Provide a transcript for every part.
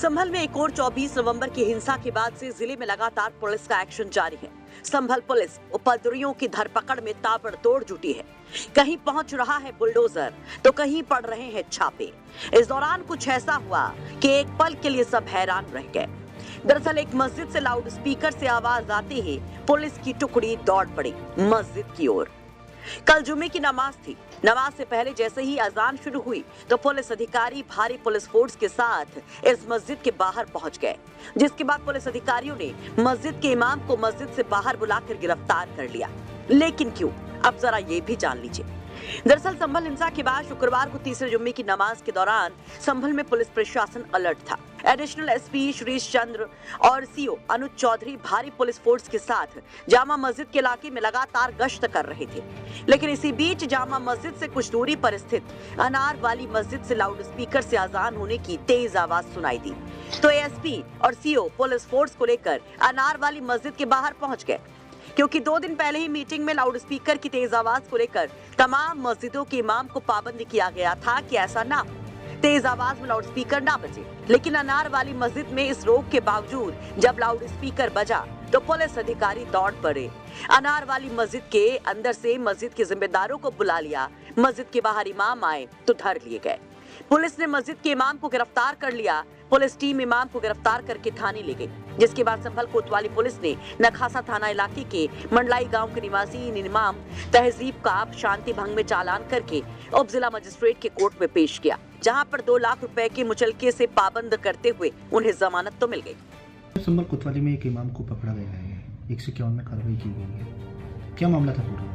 संभल में एक और 24 नवंबर की हिंसा के बाद से जिले में लगातार पुलिस का एक्शन जारी है। संभल पुलिस उपद्रवियों की धरपकड़ में ताबड़तोड़ जुटी है। कहीं पहुंच रहा है बुलडोजर तो कहीं पड़ रहे हैं छापे। इस दौरान कुछ ऐसा हुआ कि एक पल के लिए सब हैरान रह गए। दरअसल एक मस्जिद से लाउड स्पीकर से आवाज आते ही पुलिस की टुकड़ी दौड़ पड़ी मस्जिद की ओर। कल जुमे की नमाज थी। नमाज से पहले जैसे ही अजान शुरू हुई तो पुलिस अधिकारी भारी पुलिस फोर्स के साथ इस मस्जिद के बाहर पहुंच गए, जिसके बाद पुलिस अधिकारियों ने मस्जिद के इमाम को मस्जिद से बाहर बुलाकर गिरफ्तार कर लिया। लेकिन क्यों, अब जरा ये भी जान लीजिए। दरअसल संभल हिंसा के बाद शुक्रवार को तीसरे जुम्मे की नमाज के दौरान संभल में पुलिस प्रशासन अलर्ट था। एडिशनल एसपी श्रीश चंद्र और सीओ अनुज चौधरी भारी पुलिस फोर्स के साथ जामा मस्जिद के इलाके में लगातार गश्त कर रहे थे। लेकिन इसी बीच जामा मस्जिद से कुछ दूरी पर स्थित अनार वाली मस्जिद से लाउड स्पीकर से अजान होने की तेज आवाज सुनाई दी तो एसपी और सीओ पुलिस फोर्स को लेकर अनार वाली मस्जिद के बाहर पहुंच गए, क्योंकि 2 दिन पहले ही मीटिंग में लाउड स्पीकर की तेज आवाज को लेकर तमाम मस्जिदों के इमाम को पाबंद किया गया था कि ऐसा ना हो, तेज आवाज में लाउड स्पीकर ना बजे। लेकिन अनार वाली मस्जिद में इस रोक के बावजूद जब लाउड स्पीकर बजा तो पुलिस अधिकारी दौड़ पड़े। अनार वाली मस्जिद के अंदर से मस्जिद के जिम्मेदारों को बुला लिया। मस्जिद के बाहर इमाम आए तो धर लिए गए। पुलिस ने मस्जिद के इमाम को गिरफ्तार कर लिया। पुलिस टीम इमाम को गिरफ्तार करके थाने ले गई, जिसके बाद संभल कोतवाली पुलिस ने नखासा थाना इलाके के मंडलाई गांव के निवासी इमाम तहजीब का शांति भंग में चालान करके उप जिला मजिस्ट्रेट के कोर्ट में पेश किया, जहां पर 2 लाख रुपए के मुचलके से पाबंद करते हुए उन्हें जमानत तो मिल गई। संभल कोतवाली में एक इमाम को पकड़ा गया है, 151 में कार्रवाई की गई है। क्या मामला था पूरा?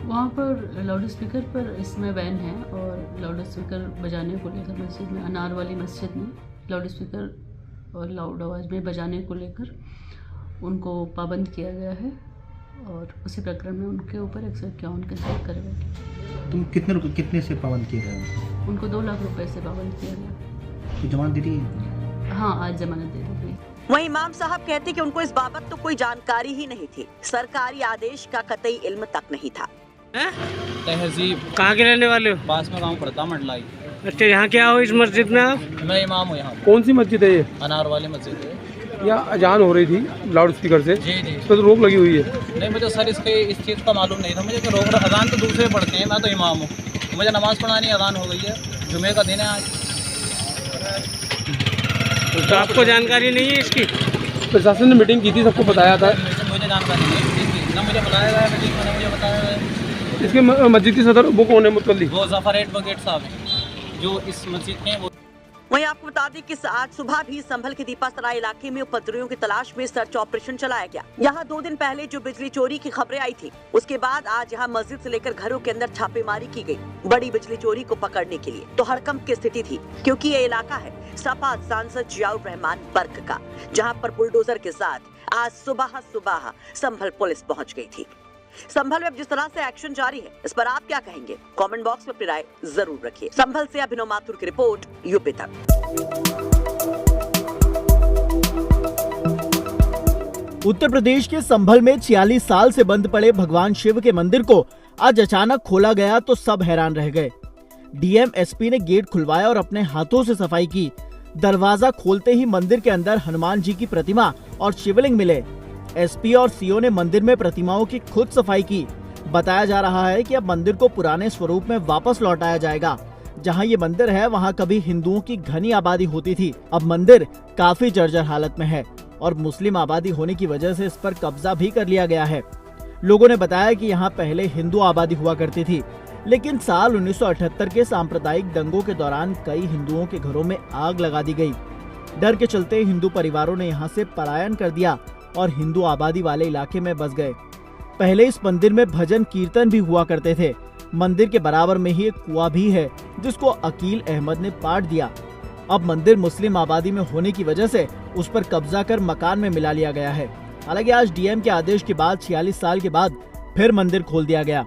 वहाँ पर लाउड स्पीकर पर इसमें बैन है और लाउड स्पीकर बजाने को लेकर मस्जिद में, अनार वाली मस्जिद में लाउड स्पीकर और लाउड आवाज़ में बजाने को लेकर उनको पाबंद किया गया है और उसी प्रकरण में उनके ऊपर 151 के साथ कार्रवाई। तुम कितने से पाबंद किए गए? उनको 2 लाख रुपए से पाबंद किया गया। तो जमानत दे दी? हाँ, आज जमानत दे दी गई। वहीं इमाम साहब कहते कि उनको इस बाबत तो कोई जानकारी ही नहीं थी, सरकारी आदेश का कतई इल्म तक नहीं था। तहजीब कहाँ के रहने वाले हो? पास में गांव पड़ता मंडलाई। अच्छा, यहाँ क्या हो इस मस्जिद में आप? मैं इमाम हूँ यहाँ। कौन सी मस्जिद है ये? अनार वाली मस्जिद है। या अजान हो रही थी लाउड स्पीकर से? जी जी। इस पर तो रोक लगी हुई है। नहीं, मुझे सर इस चीज़ का मालूम नहीं था। मुझे तो रोक, अजान तो दूसरे पढ़ते हैं, मैं तो इमाम हूँ। मुझे नमाज़ पढ़ानी, अजान हो गई है, जुमे का दिन है आज। तो आपको जानकारी नहीं है इसकी? प्रशासन ने मीटिंग की थी, सबको बताया था। मुझे जानकारी नहीं, ना मुझे बताया गया मीटिंग में, ना मुझे बताया गया। इसके मस्जिद की सदर वो कौन है मुतल्ली? वो जफर एडवोकेट साहब हैं जो इस मस्जिद के हैं। वहीं आपको बता दें कि आज सुबह भी संभल के दीपासराय इलाके में उपद्रवियों की तलाश में सर्च ऑपरेशन चलाया गया। यहाँ 2 दिन पहले जो बिजली चोरी की खबरें आई थी, उसके बाद आज यहाँ मस्जिद से लेकर घरों के अंदर छापेमारी की गई, बड़ी बिजली चोरी को पकड़ने के लिए। तो हड़कंप की स्थिति थी, क्योंकि ये इलाका है सपा सांसद जियाउर रहमान बर्क का, जहाँ पर बुलडोजर के साथ आज सुबह संभल पुलिस पहुँच गयी थी। संभल में अब जिस तरह से एक्शन जारी है, इस पर आप क्या कहेंगे? कमेंट बॉक्स में अपनी राय जरूर रखिए। संभल से अभिनव माथुर की रिपोर्ट, यूपी तक। उत्तर प्रदेश के संभल में 46 साल से बंद पड़े भगवान शिव के मंदिर को आज अचानक खोला गया तो सब हैरान रह गए। डीएम एसपी ने गेट खुलवाया और अपने हाथों से सफाई की। दरवाजा खोलते ही मंदिर के अंदर हनुमान जी की प्रतिमा और शिवलिंग मिले। एसपी और सीओ ने मंदिर में प्रतिमाओं की खुद सफाई की। बताया जा रहा है कि अब मंदिर को पुराने स्वरूप में वापस लौटाया जाएगा। जहां ये मंदिर है वहां कभी हिंदुओं की घनी आबादी होती थी। अब मंदिर काफी जर्जर हालत में है और मुस्लिम आबादी होने की वजह से इस पर कब्जा भी कर लिया गया है। लोगों ने बताया कि यहाँ पहले हिंदू आबादी हुआ करती थी, लेकिन साल 1978 के सांप्रदायिक दंगों के दौरान कई हिंदुओं के घरों में आग लगा दी गई। डर के चलते हिंदू परिवारों ने यहाँ से पलायन कर दिया और हिंदू आबादी वाले इलाके में बस गए। पहले इस मंदिर में भजन कीर्तन भी हुआ करते थे। मंदिर के बराबर में ही एक कुआं भी है, जिसको अकील अहमद ने पाट दिया। अब मंदिर मुस्लिम आबादी में होने की वजह से उस पर कब्जा कर मकान में मिला लिया गया है। हालांकि आज डीएम के आदेश के बाद 46 साल के बाद फिर मंदिर खोल दिया गया।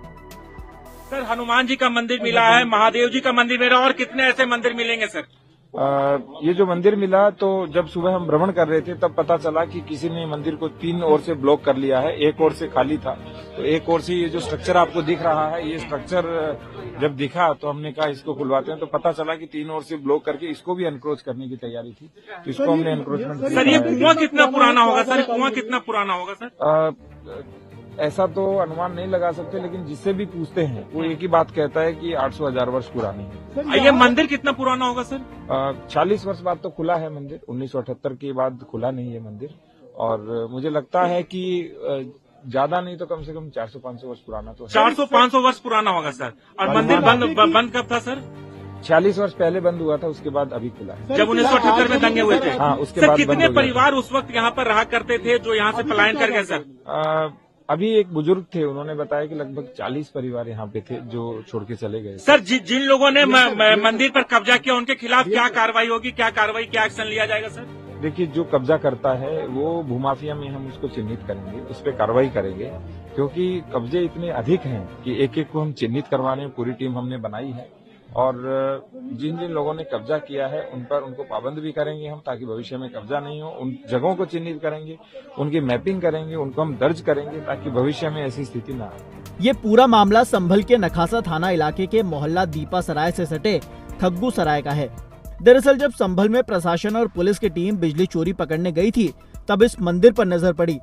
सर, हनुमान जी का मंदिर मिला है, महादेव जी का मंदिर मिला, और कितने ऐसे मंदिर मिलेंगे सर? ये जो मंदिर मिला तो जब सुबह हम भ्रमण कर रहे थे तब पता चला कि किसी ने मंदिर को 3 ओर से ब्लॉक कर लिया है, एक ओर से खाली था। तो एक ओर से ये जो स्ट्रक्चर आपको दिख रहा है, ये स्ट्रक्चर जब दिखा तो हमने कहा इसको खुलवाते हैं। तो पता चला कि 3 ओर से ब्लॉक करके इसको भी एनक्रोच करने की तैयारी थी, तो इसको हमने एनक्रोचमेंट। सर ये कुआं कितना पुराना होगा सर? कुआं कितना पुराना होगा सर? ऐसा तो अनुमान नहीं लगा सकते, लेकिन जिससे भी पूछते हैं वो एक ही बात कहता है कि 800-1000 वर्ष पुरानी है। ये मंदिर कितना पुराना होगा सर? 40 वर्ष बाद तो खुला है मंदिर, 1978 के बाद खुला नहीं है मंदिर। और मुझे लगता है कि ज्यादा नहीं तो कम से कम 400-500 वर्ष पुराना तो है। 400-500 वर्ष पुराना होगा सर। और मंदिर बंद कब था सर? 40 वर्ष पहले बंद हुआ था, उसके बाद अभी खुला है। जब 1978 में दंगे हुए थे? हाँ, उसके बाद बंद कितने हो गया। परिवार उस वक्त यहाँ पर रहा करते थे जो यहाँ से पलायन कर गए सर? अभी एक बुजुर्ग थे, उन्होंने बताया कि लगभग 40 परिवार यहाँ पे थे जो छोड़ के चले गए। सर जिन लोगों ने मंदिर पर कब्जा किया उनके खिलाफ क्या कार्रवाई होगी, क्या एक्शन लिया जाएगा सर? देखिए, जो कब्जा करता है वो भूमाफिया में हम उसको चिन्हित करेंगे, उस पर कार्रवाई करेंगे, क्योंकि कब्जे इतने अधिक हैं कि एक एक को हम चिन्हित करवाने पूरी टीम हमने बनाई है। और जिन जिन लोगों ने कब्जा किया है उन पर उनको पाबंद भी करेंगे हम, ताकि भविष्य में कब्जा नहीं हो। उन जगहों को चिन्हित करेंगे, उनकी मैपिंग करेंगे, उनको हम दर्ज करेंगे, ताकि भविष्य में ऐसी स्थिति ना आए। ये पूरा मामला संभल के नखासा थाना इलाके के मोहल्ला दीपा सराय से सटे खग्गू सराय का है। दरअसल जब संभल में प्रशासन और पुलिस की टीम बिजली चोरी पकड़ने गई थी, तब इस मंदिर पर नजर पड़ी।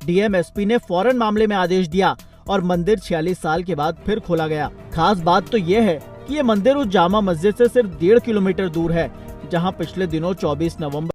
डीएम एसपी ने फौरन मामले में आदेश दिया और मंदिर 46 साल के बाद फिर खोला गया। खास बात तो ये है कि ये मंदिर उस जामा मस्जिद से सिर्फ 1.5 किलोमीटर दूर है, जहां पिछले दिनों 24 नवंबर